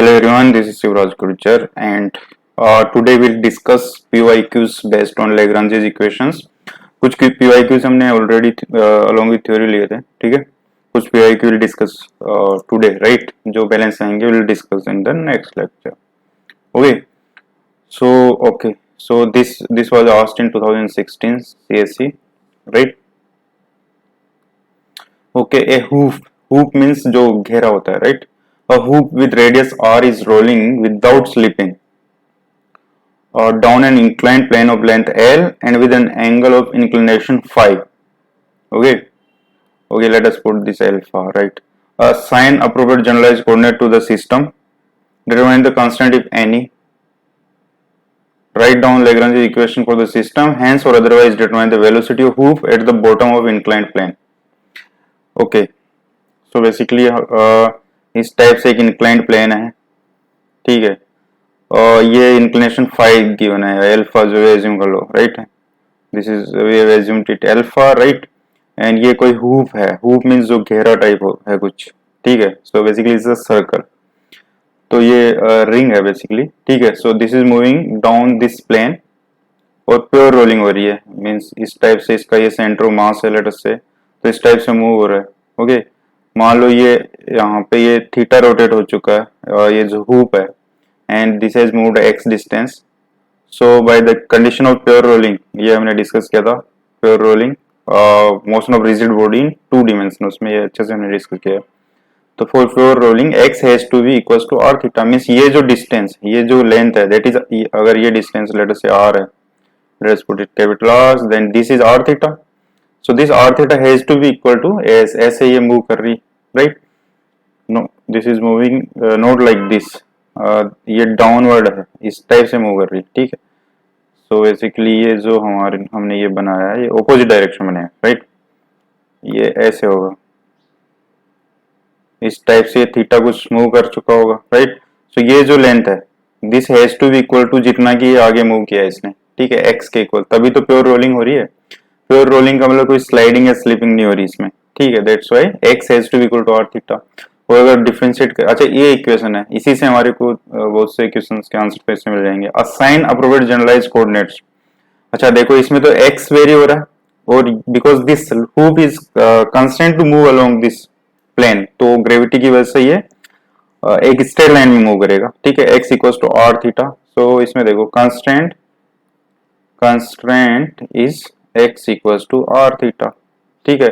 Hello everyone, this is Shivraj Gurjar and today we'll discuss PYQs based on Lagrange's equations. कुछ PYQs हमने already along with theory लिए थे, ठीक है? कुछ PYQ will discuss today, right? जो balance आएंगे we'll discuss in the next lecture. So this was asked in 2016 CSE, right? Okay, a hoop means जो घेरा होता है, right? A hoop with radius r is rolling without slipping down an inclined plane of length L and with an angle of inclination phi. Okay, let us put this alpha, right? Assign appropriate generalized coordinate to the system. Determine the constant if any. Write down Lagrange's equation for the system. Hence or otherwise determine the velocity of hoop at the bottom of inclined plane. Okay, so basically इस type से एक inclined plane है, ठीक है, और ये inclination five given है, alpha जो है एज्यूम कर लो, right? This is we have assumed it alpha, right? And ये कोई हूप है, हूप मींस जो घेरा टाइप है कुछ, ठीक है? So basically it's a circle, तो ये रिंग है बेसिकली, ठीक है? So this is moving down this plane और प्योर रोलिंग हो रही है, मींस इस टाइप से इसका ये सेंटर ऑफ मास है लेट अस से, तो इस टाइप से मूव हो रहा है. ओके, मान लो ये यहाँ पे ये थीटा रोटेट हो चुका है और ये जो हूप है and this has moved X distance. So by the condition of pure rolling, ये हमने डिस्कस किया था, pure rolling motion of rigid body in two dimension, उसमें ये अच्छे से हमने डिस्कस किया. तो for pure rolling X has to be equals to R theta, means ये जो डिस्टेंस, ये जो लेंथ है दैट इज, अगर ये डिस्टेंस लेट अस से आर है, let us put it capital R, then this is R theta. So this r theta has to be equal to as ऐसे ये move कर रही, right? No, this is moving not like this. ये downward है, इस type से move कर रही, ठीक है? So basically ये जो हमने ये बनाया है, ये opposite direction में है, right? ये ऐसे होगा, इस टाइप से थीटा कुछ move कर चुका होगा, right? So ये जो length है, this has to be equal to जितना कि ये आगे move किया है इसने, ठीक है? x के इक्वल, तभी तो प्योर रोलिंग हो रही है. प्योर रोलिंग का मतलब कोई स्लाइडिंग या स्लिपिंग नहीं हो रही इसमें, ठीक है? That's why x has to be equal to r theta. और अगर डिफरेंशिएट कर, अच्छा ये इक्वेशन है, इसी से हमारे को बहुत से क्वेश्चंस के आंसर पैसे मिल जाएंगे. Assign appropriate generalised coordinates. अच्छा देखो, इसमें तो x वेरी हो रहा है और because this hoop is constant to move along this plane, तो ग्रेविटी की वजह से ये एक स्ट्रेट लाइन में मूव करेगा, ठीक है? x equals to r theta. So इसमें देखो constant is x equals to r theta, ठीक है?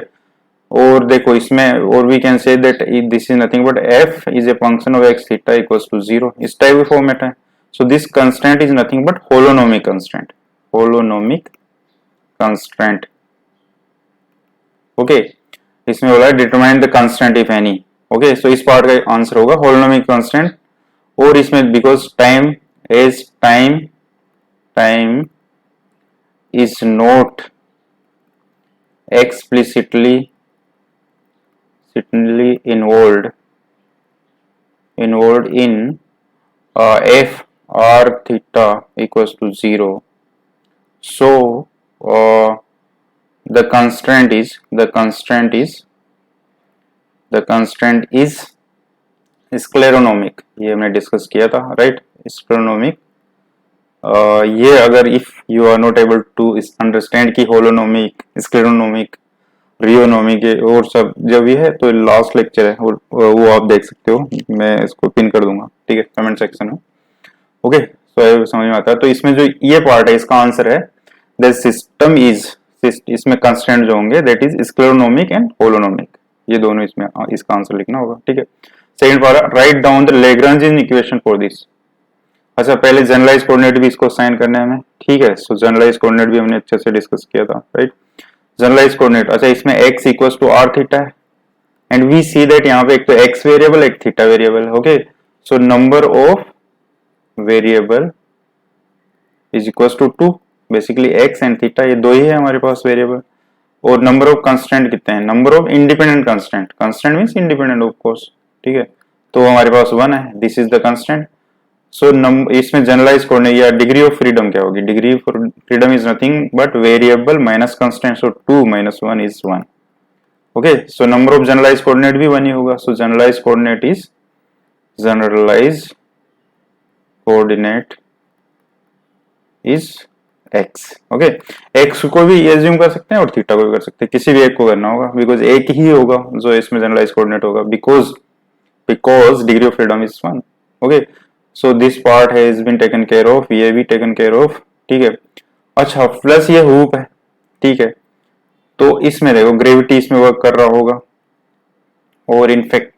और देखो इसमें, और we can say that this is nothing but f is a function of x theta equals to 0. इस टाइप के फॉर्मेट है. So this constant is nothing but holonomic constant. Okay, इसमें बोला है determine the constant if any. Okay, so इस part का answer होगा holonomic constant. और इसमें because time is not explicitly involved in f r theta equals to 0. So the constant is scleronomic. ये हमने डिस्कस किया था, राइट? scleronomic. ये अगर if you are not able to understand कि होलोनोमिक, स्क्लेरोनोमिक, रियोनोमिक और सब जब भी है, तो लास्ट लेक्चर है वो आप देख सकते हो, मैं इसको पिन कर दूंगा, ठीक है, कमेंट सेक्शन में. ओके, सो समझ में आता है. तो इसमें जो ये पार्ट है इसका आंसर है द सिस्टम इज, इसमें कंस्टेंट जो होंगे दैट इज स्क्लेरोनोमिक एंड होलोनोमिक, ये दोनों इसमें इसका आंसर लिखना होगा, ठीक है? Second part, write down the Lagrangian equation for this. अच्छा पहले जनरलाइज कोऑर्डिनेट भी इसको साइन करना है हमें, ठीक है? सो जनरलाइज कोऑर्डिनेट भी हमने अच्छे से डिस्कस किया था, राइट? जनरलाइज कोऑर्डिनेट, अच्छा इसमें x equals to r theta है एंड वी सी दैट यहाँ पे एक तो x वेरिएबल, एक theta variable. Okay, so number of variable is equals to 2. Basically x and theta ये दो ही है हमारे पास वेरिएबल. और नंबर ऑफ कंस्टेंट कितने हैं? Number of independent constant means independent of course, ठीक है? तो हमारे पास 1 है, this is the constant. So इसमें जनरलाइज कोऑर्डिनेट या डिग्री ऑफ फ्रीडम क्या होगी? Degree of freedom is nothing but variable minus constant, so 2 minus 1 is 1. Okay, so number of generalise coordinate भी 1 ही होगा. So generalise coordinate is generalise coordinate is x. Okay, x को भी assume कर सकते हैं और थीटा को भी कर सकते हैं, किसी भी एक को करना होगा बिकॉज एक ही होगा जो इसमें जनरलाइज कोऑर्डिनेट होगा, because degree of freedom is 1। Okay, so this part has been taken care of, ये भी टेकन केयर ऑफ। ठीक है, अच्छा प्लस ये हुप है। ठीक है, तो इसमें देखो ग्रेविटी इसमें वर्क कर रहा होगा, और इनफेक्ट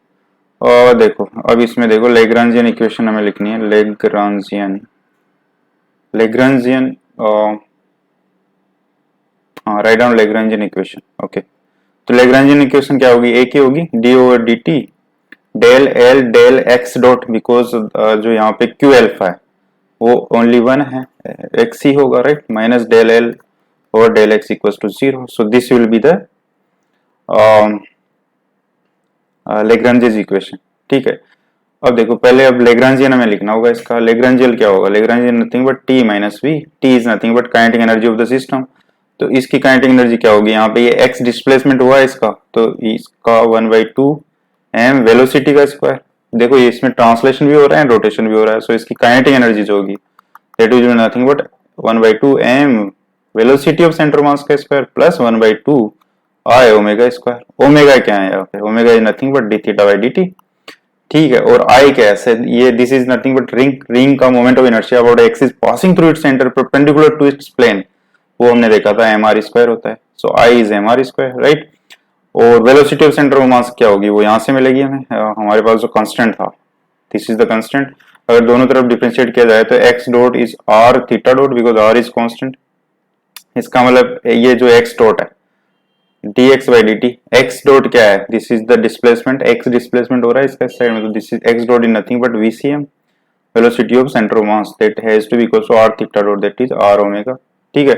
देखो अब इसमें देखो लेग्रांजियन इक्वेशन हमें लिखनी है, लेग्रांजियन हाँ, write down Lagrangian equation. Okay, तो लेग्रांजियन इक्वेशन क्या होगी, एक ही होगी, D over D T del L del X dot, because जो यहाँ पे क्यू एल्फा है वो ओनली 1 है, एक्स ही होगा, राइट, माइनस डेल एल और del X equals to 0। So this will be the Lagrangian equation. ठीक है, अब देखो पहले अब लेग्रांजियन हमें लिखना होगा इसका। लेग्रांजियन क्या होगा, Lagrangian nothing but T minus V, T is nothing but kinetic energy of the system. तो इसकी काइनेटिक एनर्जी क्या होगी, यहाँ पे ये एक्स डिस्प्लेसमेंट हुआ है इसका, तो इसका 1/2 एम वेलोसिटी का स्क्वायर। देखो ये इसमें ट्रांसलेशन भी हो रहा है, रोटेशन भी हो रहा है, सो इसकी काइनेटिक एनर्जी जो होगी that is nothing but 1/2 M velocity of centre mass का square plus 1/2 I omega square. Omega क्या है यहाँ पे, omega is nothing but D theta by D T. ठीक है, और आई कैसे, ये this is nothing but ring का moment of inertia about x is passing through its centre perpendicular to its plane, वो हमने देखा था एम आर स्क्वायर होता है, सो I is M R square, right. और velocity of centre of mass क्या होगी, वो यहाँ से मिलेगी हमें, हमारे पास जो कांस्टेंट था, दिस इज द कांस्टेंट। अगर दोनों तरफ डिफरेंशिएट किया जाए तो X dot is R theta dot, because R is constant. इसका मतलब ये जो एक्स डॉट है dx by dt, x dot क्या है, this is the displacement, x displacement हो रहा है इसका साइड में, तो this is x dot is nothing but vcm velocity of centre of mass that has to be equal to r theta dot that is r omega. ठीक है,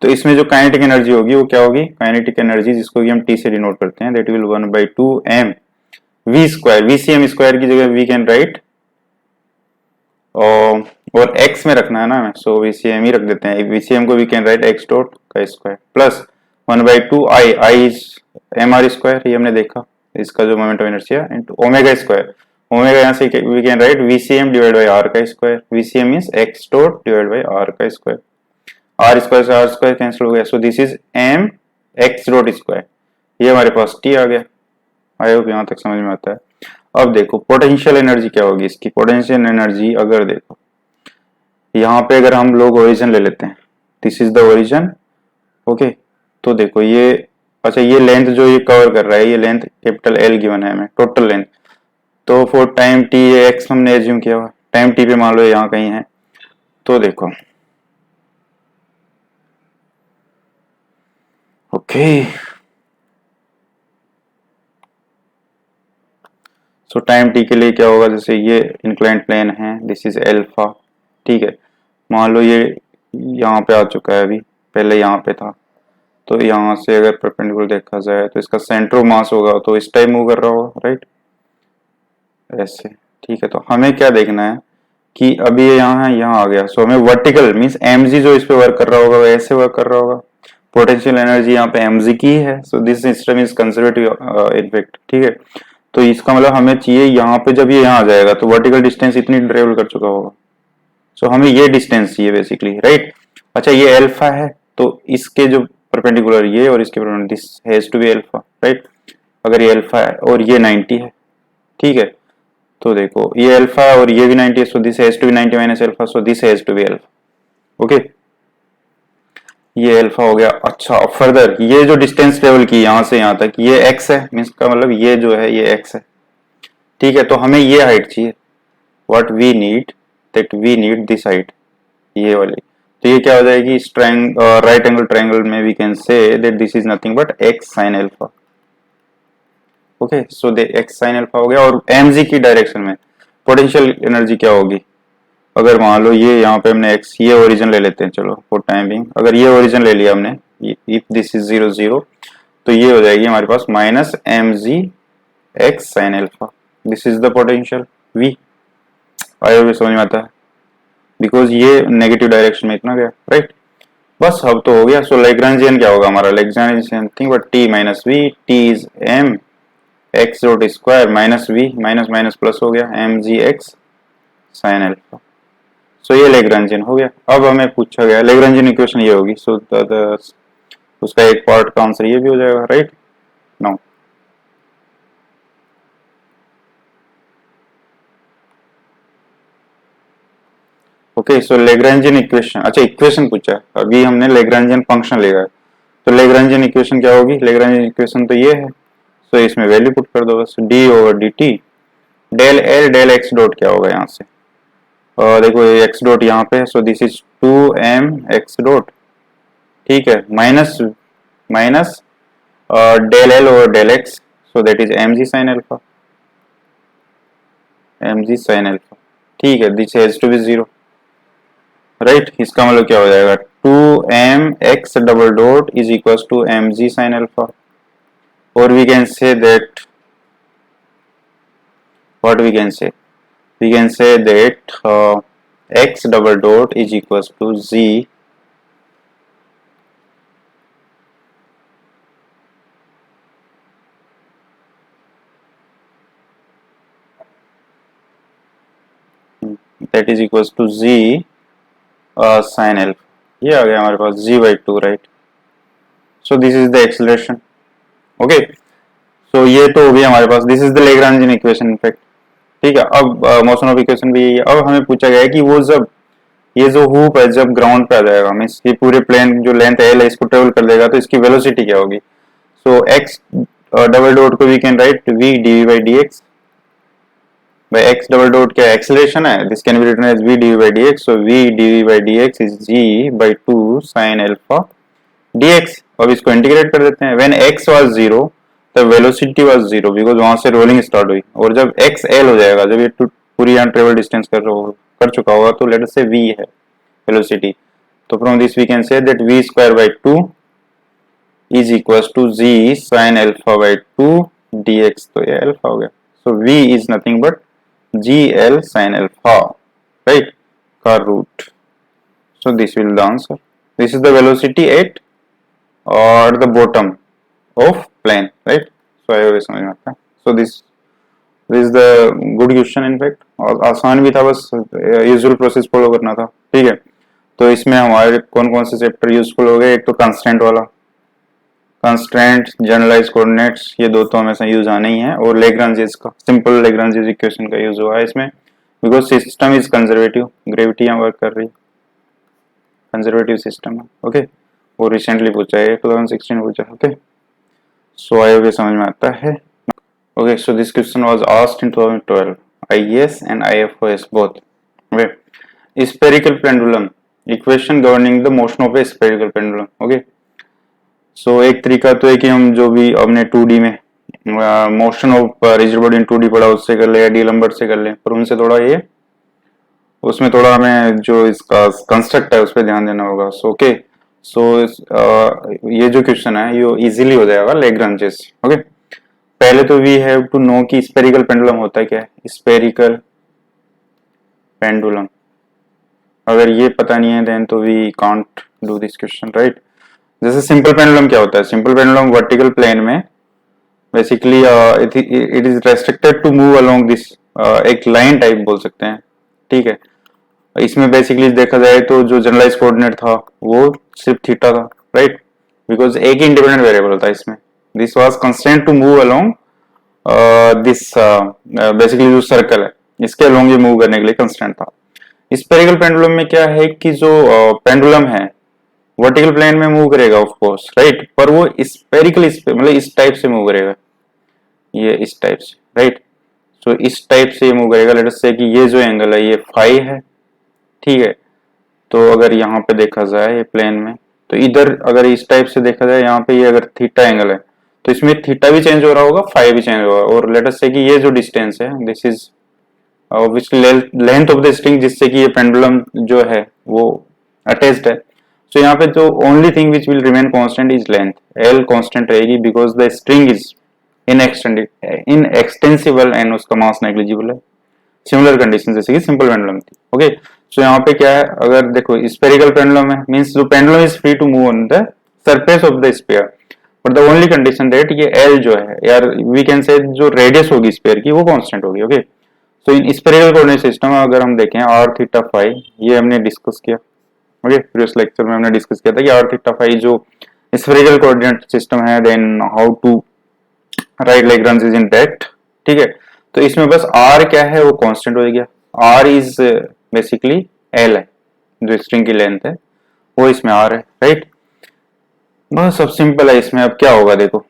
तो इसमें जो काइनेटिक एनर्जी होगी वो क्या होगी, काइनेटिक एनर्जी जिसको कि हम t से डिनोट करते हैं, that will 1/2 m v square, vcm square की जगह वी कैन राइट, और x में रखना है ना हमें, सो vcm ही रख देते हैं, vcm को we can write x dot का square plus 1/2 I is M R square, ये हमने देखा, इसका जो moment of inertia into omega square, omega यहाँ से we can write VCM divide by R का square, VCM means x dot divide by R का स्क्वायर, आर स्क्वायर से आर स्क्वायर कैंसिल हो गया, so this is m x dot square, ये हमारे पास t आ गया। आई होप यहाँ तक समझ में आता है। अब देखो पोटेंशियल एनर्जी क्या होगी इसकी, पोटेंशियल एनर्जी अगर देखो यहाँ पे अगर हम लोग ओरिजिन ले लेते हैं, this is the origin. Okay, तो देखो ये, अच्छा ये लेंथ जो ये कवर कर रहा है, ये लेंथ कैपिटल L गिवन है हमें, टोटल लेंथ, तो फॉर टाइम t ये x हमने एज्यूम किया हुआ, टाइम t पे मान लो यहाँ कहीं है, तो देखो ओके, सो टाइम t के लिए क्या होगा, जैसे ये इंक्लाइंड प्लेन है, दिस इज एल्फा। ठीक है, मान लो ये यहाँ पे आ चुका है, अभी पहले यहाँ पे था, तो यहाँ से अगर परपेंडिकुलर देखा जाए तो इसका सेंटर ऑफ मास होगा तो इस टाइप मूव कर रहा होगा, राइट, ऐसे। ठीक है, तो हमें क्या देखना है कि अभी ये यहाँ है, यहाँ आ गया, सो हमें वर्टिकल मींस mg जो इस पे वर्क कर रहा होगा वो ऐसे वर्क कर रहा होगा, पोटेंशियल एनर्जी यहाँ पे mg की है, so this system is conservative effect. ठीक है, तो इसका मतलब हमें चाहिए यहाँ पे जब ये यहाँ आ जाएगा तो वर्टिकल डिस्टेंस इतनी ट्रेवल कर चुका होगा, सो हमें ये डिस्टेंस चाहिए बेसिकली, राइट। अच्छा ये एल्फा है, तो इसके जो परपेंडिकुलर ये और इसके perpendicular this has to be alpha, right. अगर ये एल्फा है और ये 90 है, ठीक है, तो देखो ये अल्फा और ये भी 90 है, so this has to be 90 minus alpha, so this has to be alpha. Okay, ये अल्फा हो गया। अच्छा फर्दर ये जो डिस्टेंस ट्रेवल की यहाँ से यहाँ तक ये x है, मींस का मतलब ये जो है ये x है। ठीक है, तो हमें ये हाइट चाहिए, what we need, that we need this height, ये वाली। तो ये क्या हो जाएगी, राइट एंगल ट्रायंगल में we can say that this is nothing but x sin alpha. Okay, so the x sin alpha हो गया। और mg की डायरेक्शन में पोटेंशियल एनर्जी क्या होगी, अगर मान लो ये यहाँ पे हमने x ये ओरिजिन ले लेते हैं, चलो फॉर टाइम बिंग, अगर ये ओरिजिन ले लिया हमने, इफ दिस इज 0 0, तो ये हो जाएगी हमारे पास माइनस mg x sin अल्फा, this is the potential v। आई भी समझ में आता है, बिकॉज ये नेगेटिव डायरेक्शन में इतना गया, राइट। बस अब तो हो गया। सो लैग्रेंजियन क्या होगा हमारा, Lagrangian thing but t minus v, t is m x dot square minus v, minus minus plus हो गया mg x sin अल्फा। सो ये लेग्रांजियन हो गया। अब हमें पूछा गया लेग्रांजियन इक्वेशन ये होगी, सो उसका एक पार्ट का आंसर ये भी हो जाएगा, राइट। नो, ओके, सो लेग्रांजियन इक्वेशन, अच्छा इक्वेशन पूछा है, अभी हमने लेग्रांजियन फंक्शन लिया है, तो लेग्रांजियन इक्वेशन क्या होगी? लेग्रांजियन इक्वेशन तो ये है, सो इसमें वैल्यू पुट कर दो बस, D over D T del L del X dot क्या होगा यहाँ से, देखो ये एक्स डॉट यहाँ पे है, so this is 2m x dot, ठीक है, minus minus del L over del x, so that is M G sine alpha, M G sine alpha, ठीक है, this has to be zero, right. इसका मतलब क्या हो जाएगा? 2m x double dot is equal to M G sine alpha, और we can say that, what we can say, we can say that x double dot is equals to z that is equals to z sin alpha, ये आ गया हमारे पास g by 2, राइट। So this is the acceleration, okay, so ये तो हो गया हमारे पास, this is the Lagrangian equation in fact, ठीक है। अब मोशन ऑफ इक्वेशन भी यही है। अब हमें पूछा गया है कि वो जब ये जो हुप है जब ग्राउंड पे आ जाएगा, मीन्स ये पूरे प्लेन जो लेंथ एल है इसको ट्रेवल कर देगा, तो इसकी वेलोसिटी क्या होगी? सो एक्स डबल डॉट को we can write v d by d x by x double dot क्या एक्सेलरेशन है, this can be written as v d by d x, so v d by d x is g by 2 sine alpha d x. अब इसको integrate कर देते हैं, when x was zero the velocity was zero because वहां से rolling start हुई, और जब एक्स एल हो जाएगा, जब ये पूरी यहाँ ट्रेवल डिस्टेंस कर चुका होगा, तो लेट अस से v है वेलोसिटी, तो from this we can say that v square by 2 is equal to g sin alpha by 2 dx, तो ये अल्फा हो गया, so v is nothing but gl sin alpha, right, का root, so this will the answer, this is the velocity at और the bottom of plane, right. So I समझ में आता है, so this is the good question in fact, और आसान भी था, बस यूजुअल प्रोसेस फॉलो करना था, ठीक है। तो इसमें हमारे कौन कौन से चैप्टर यूजफुल हो गए? एक तो कंस्ट्रेंट वाला, कंस्ट्रेंट, जनरलाइज कोऑर्डिनेट्स, ये दो तो हमेशा यूज आने ही है, और लेग्रांजेस का, सिंपल लेग्रांजेस इक्वेशन का यूज हुआ है इसमें, because system is conservative, gravity यहाँ वर्क कर रही है, कंजर्वेटिव सिस्टम है, ओके। वो रिसेंटली पूछा है, 2016 पूछा, ओके। सो आई होप समझ में आता है, okay, so this question was asked in 2012 IES and IFOS both, okay। spherical pendulum equation governing the motion of a spherical pendulum, okay। so एक तरीका तो है कि हम जो भी अपने 2D में motion of rigid body in 2D पढ़ा उससे कर ले, या डी लंबर्ट से कर ले, पर उनसे थोड़ा ये उसमें थोड़ा हमें जो इसका कंस्ट्रक्ट है उस पर ध्यान देना होगा, सो ओके। सो ये जो क्वेश्चन है ये इजीली हो जाएगा लेग्रांजेस, ओके। पहले तो वी हैव टू नो कि स्पेरिकल पेंडुलम होता है क्या है, स्पेरिकल पेंडुलम, अगर ये पता नहीं है देन तो we can't do this question, right. जैसे सिंपल पेंडुलम क्या होता है? सिंपल पेंडुलम वर्टिकल प्लेन में basically it is restricted to move along this, एक लाइन टाइप बोल सकते हैं, ठीक है। इसमें बेसिकली देखा जाए तो जो जनरलाइज कोऑर्डिनेट था वो सिर्फ थीटा था, राइट, बिकॉज एक ही इंडिपेंडेंट वेरिएबल था इसमें, this was constraint to move along this, basically जो सर्कल है इसके अलोंग ये मूव करने के लिए कंस्ट्रेंट था। स्पेरिकल पेंडुलम में क्या है कि जो पेंडुलम है वर्टिकल प्लेन में मूव करेगा ऑफ कोर्स, राइट, पर वो स्पेरिकल मतलब इस टाइप से मूव करेगा, ये इस टाइप से, राइट। सो इस टाइप से ये मूव करेगा, लेट अस से कि ये जो एंगल है ये फाई है, ठीक है। तो अगर यहाँ पे देखा जाए ये प्लेन में, तो इधर अगर इस टाइप से देखा जाए यहाँ पे ये अगर थीटा एंगल है तो इसमें थीटा भी चेंज हो रहा होगा, फाई भी चेंज होगा, और लेट अस से कि ये जो डिस्टेंस है this is which length of the string, जिससे कि ये पेंडुलम जो है वो अटैच्ड है। सो यहाँ पे जो only thing which will remain constant is length, l constant रहेगी because the string is inextensible and उसका मास नेग्लिजिबल है, सिमिलर कंडीशन जैसे कि सिंपल पेंडुलम थी, ओके। सो यहाँ पे क्या है, अगर देखो स्पेरिकल पेंडुलम है मींस जो pendulum is free to move on the surface of the sphere, but the only condition that ये एल जो है यार वी कैन से जो रेडियस होगी स्फीयर की वो कांस्टेंट होगी, okay. So in spherical coordinate system अगर हम देखें आर थीटा फाई, ये हमने डिस्कस किया, ओके प्रीवियस लेक्चर में हमने डिस्कस किया था कि आर थीटा फाई जो स्फेरिकल कोऑर्डिनेट सिस्टम है, then how to write Lagrange in that, ठीक है। तो इसमें बस आर क्या है वो कांस्टेंट हो गया, आर इज बेसिकली एल है, जो स्ट्रिंग की लेंथ है वो इसमें आर है, राइट। बस सब सिंपल है। इसमें अब क्या होगा देखो,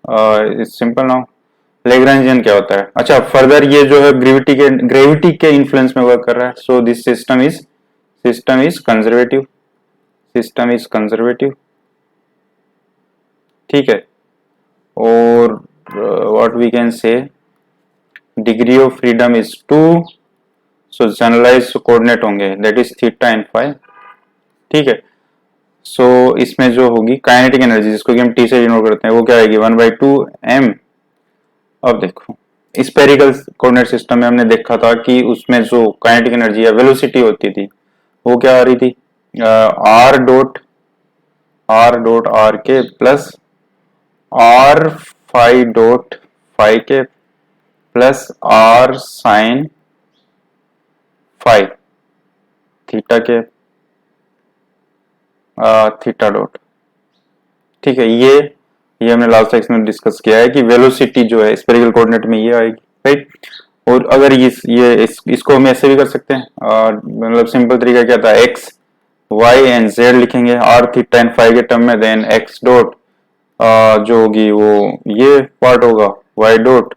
सिंपल नाउ लैग्रेंजियन क्या होता है। अच्छा फर्दर ये जो है ग्रेविटी के इन्फ्लुएंस में वर्क कर रहा है। So this system is conservative, system is conservative, ठीक है। और what we can say degree of freedom is 2, so generalise coordinate होंगे that is theta and phi, ठीक है। सो इसमें जो होगी काइनेटिक एनर्जी जिसको कि हम टी से डिनोट करते हैं वो क्या आएगी 1/2m। अब देखो स्फेरिकल कोऑर्डिनेट सिस्टम में हमने देखा था कि उसमें जो काइनेटिक एनर्जी या वेलोसिटी होती थी वो क्या आ रही थी, आर डॉट आर के plus r phi dot phi के plus r sine phi theta के थीटा डॉट, ठीक है। ये हमने लास्ट सेक्शन में डिस्कस किया है कि वेलोसिटी जो है स्फेरिकल कोऑर्डिनेट में ये आएगी, राइट। और अगर इसको हम ऐसे भी कर सकते हैं, मतलब सिंपल तरीका क्या था, एक्स वाई एंड जेड लिखेंगे आर थीटा एंड फाई के टर्म में, देन एक्स डॉट जो होगी वो ये पार्ट होगा Y dot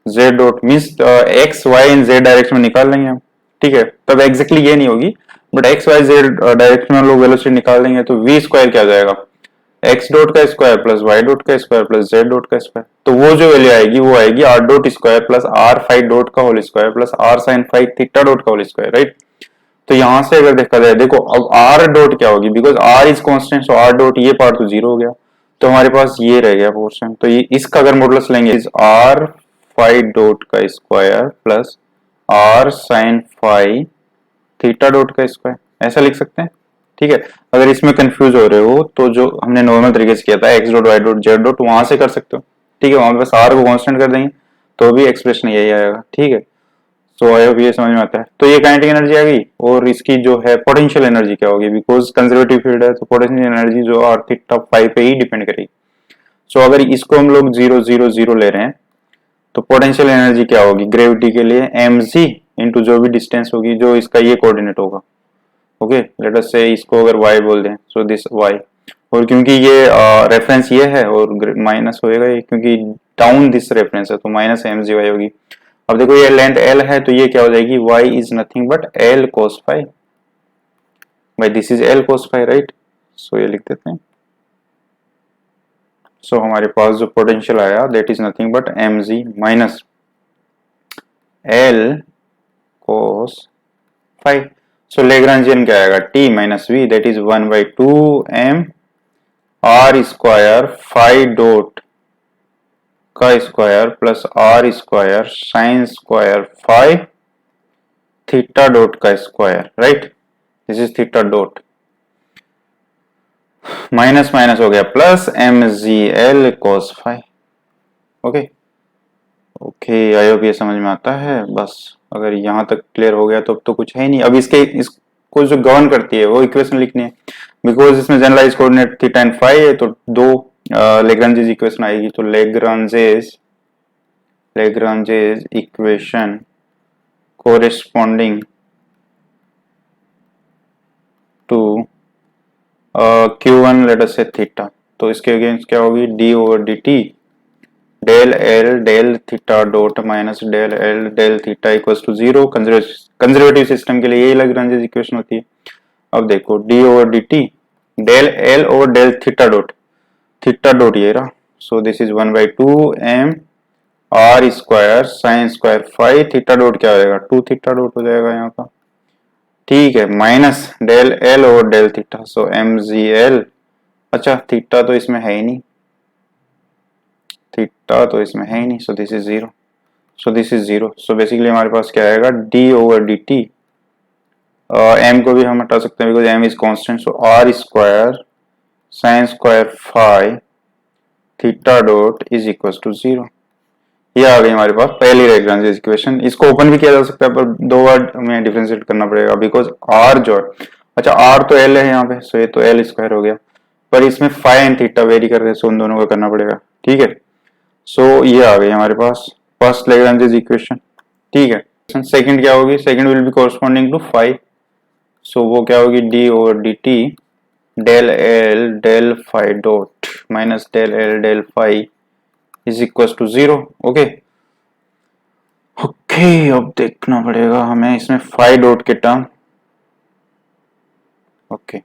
Z dot, means X Y and Z direction में निकाल लेंगे हम, ठीक है। तब एग्जैक्टली ये नहीं होगी but X Y Z direction में लोग वेलोसिटी निकाल देंगे तो वी स्क्वायर क्या आ जाएगा, एक्स डॉट का स्क्वायर प्लस वाई डॉट का स्क्वायर प्लस जेड डॉट का स्क्वायर। तो वो जो वैल्यू आएगी वो आएगी r dot square plus r phi dot का whole square plus r sine phi theta dot का होल स्क्वायर, राइट। तो यहां से अगर देखा जाए देखो अब आर डॉट क्या होगी, because R is constant, so R dot ये पार्ट तो जीरो हो गया, तो हमारे पास ये रह गया पोर्शन। तो ये इसका अगर मॉडुलस लेंगे इज आर फाई डॉट का square plus r sine phi theta dot का स्क्वायर, ऐसा लिख सकते हैं, ठीक है। अगर इसमें कंफ्यूज हो रहे हो तो जो हमने नॉर्मल तरीके से किया था x dot y dot Z dot वहां से कर सकते हो, ठीक है। वहां पे बस आर को कांस्टेंट कर देंगे तो भी एक्सप्रेशन यही आएगा, ठीक है। सो आई होप ये समझ में आता है। तो ये काइनेटिक एनर्जी आ गई, और इसकी जो है पोटेंशियल एनर्जी क्या होगी, बिकॉज कंजर्वेटिव फील्ड है तो पोटेंशियल एनर्जी जो आर थीटा फाई पे ही डिपेंड करेगी। सो अगर इसको हम लोग 0 0 0 ले रहे हैं तो पोटेंशियल एनर्जी क्या होगी ग्रेविटी के लिए mg इंटू जो भी डिस्टेंस होगी जो इसका ये कोऑर्डिनेट होगा, ओके। लेट अस से इसको अगर y बोल दें, सो दिस y, और क्योंकि ये रेफरेंस ये है और माइनस होएगा ये क्योंकि डाउन दिस रेफरेंस है तो माइनस mgy होगी। अब देखो ये लेंथ l है तो ये क्या हो जाएगी y is nothing but l cos phi, भाई this is l cos phi, right. So ये लिख देते हैं। सो हमारे पास जो पोटेंशियल आया that is nothing but mg minus l cos phi. So Lagrangian क्या आएगा t minus v that is 1/2m r square phi dot का square plus r square sine square phi theta dot का square, right. This is theta dot, minus minus हो गया plus mgl cos phi, okay okay. I hope ये समझ में आता है। बस अगर यहां तक क्लियर हो गया तो अब तो कुछ है ही नहीं। अब इसको जो गवर्न करती है वो इक्वेशन लिखनी है, बिकॉज इसमें generalise coordinate theta and phi है तो दो लेग्रांजेस इक्वेशन आएगी। तो Lagrange's equation corresponding to Q1 let us say theta, तो इसके अगेंस्ट क्या होगी d over dt del L del theta dot minus del L del theta equals to 0। Conservative system के लिए यही लैग्रेंज इक्वेशन होती है। अब देखो d over dt del L over del theta dot ये रहा, so this is 1/2m r square sine square phi theta dot क्या हो जाएगा 2 थीटा डॉट हो जाएगा यहाँ का, ठीक है, minus del L over del theta, so mgl। अच्छा थीटा तो इसमें है ही नहीं, थीटा तो इसमें है ही नहीं, सो this is 0, so this is 0। So basically हमारे पास क्या आएगा d ओवर dt, m को भी हम हटा सकते हैं because m is constant, so r square sine square phi theta dot is equal to 0। ये आ गई हमारे पास पहली लैग्रेंज इक्वेशन। इसको ओपन भी किया जा सकता है पर 2 बार हमें डिफरेंशिएट करना पड़ेगा बिकॉज आर जो है, अच्छा आर तो एल है यहाँ पे, सो ये तो एल स्क्वायर हो गया, पर इसमें फाई एंड थीटा वेरी कर रहे हैं, सो उन दोनों का करना पड़ेगा। ठीक है, सो ये आ गई हमारे पास फर्स्ट लैग्रेंज इक्वेशन। ठीक है, सेकंड क्या होगी, second will be corresponding to phi, so वो क्या होगी, D over D T del L del phi dot minus del L del phi is equal to 0। Okay okay, अब देखना पड़ेगा हमें इसमें फाई डॉट के term. Okay,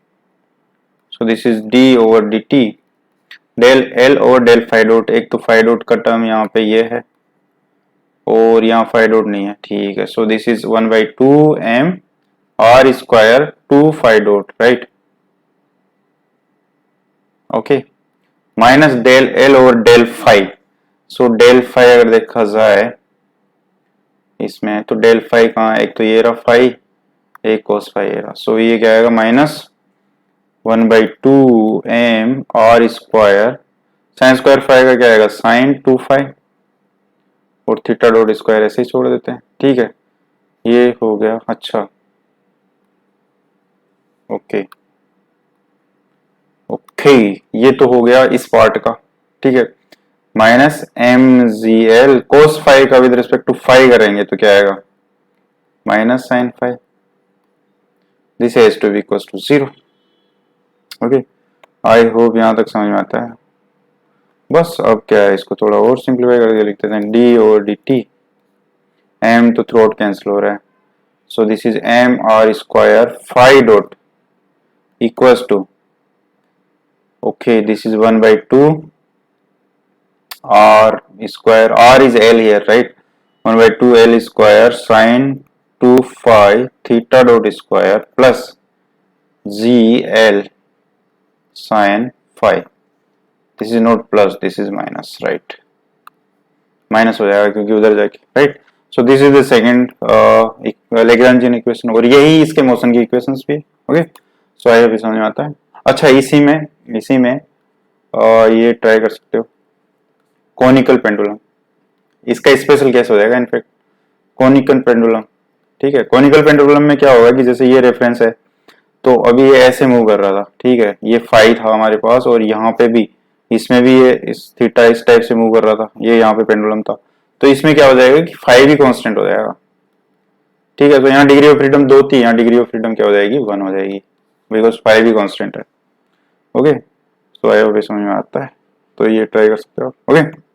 so this is d over D T del L over del phi dot, एक तो phi dot का term यहाँ पे ये है और यहाँ फाई डॉट नहीं है। ठीक है, so this is 1/2 m r square 2 phi dot, right. Okay, minus del L over del phi, so del phi अगर देखा जाए इसमें तो डेल फाई कहाँ है, एक तो ये रहा फाई, एक कोस फाई ये रहा, सो ये क्या आएगा minus 1/2 m r square, sine square phi का क्या आएगा साइन 2 फाई, और थीटा डॉट स्क्वायर ऐसे ही छोड़ देते हैं। ठीक है, ये हो गया। अच्छा ओके ओके, ये तो हो गया इस पार्ट का। ठीक है, minus M G L cos phi का विद रिस्पेक्ट टू फाई करेंगे तो क्या आएगा minus sine phi, this has to be equal to 0। Okay, I hope यहां तक समझ में आता है। बस अब क्या है, इसको थोड़ा और सिंप्लीफाई करके लिख देते हैं, d over D t, m तो थ्रू आउट कैंसिल हो रहा है, so this is M R square phi dot equals to, okay this is 1/2 r square, r is l here, right, 1/2 l square sin 2 phi theta dot square plus g l sin phi, this is not plus, this is minus, right, minus हो जाएगा क्योंकि उधर जाके, right. So this is the second Lagrangian equation, और यही इसके motion की equations भी। ओके, सो आई होप समझ में आता है। अच्छा, इसी में ये ट्राई कर सकते हो कॉनिकल पेंडुलम, इसका स्पेशल केस हो जाएगा इनफैक्ट कॉनिकल पेंडुलम। ठीक है, कॉनिकल पेंडुलम में क्या होगा कि जैसे ये रेफरेंस है तो अभी ये ऐसे मूव कर रहा था, ठीक है, ये फाई था हमारे पास और यहाँ पे भी, इसमें भी ये इस थीटा इस टाइप से मूव कर रहा था, ये यहाँ पे पेंडुलम था, तो इसमें क्या हो जाएगा कि फाई भी कांस्टेंट हो जाएगा। ठीक है, तो यहाँ डिग्री ऑफ फ्रीडम 2 थी, यहाँ डिग्री ऑफ फ्रीडम क्या हो जाएगी 1 हो जाएगी, बिकॉज फाई भी कांस्टेंट है। ओके, तो आई होप समझ में आता है, तो ये ट्राई कर सकते हो। ओके।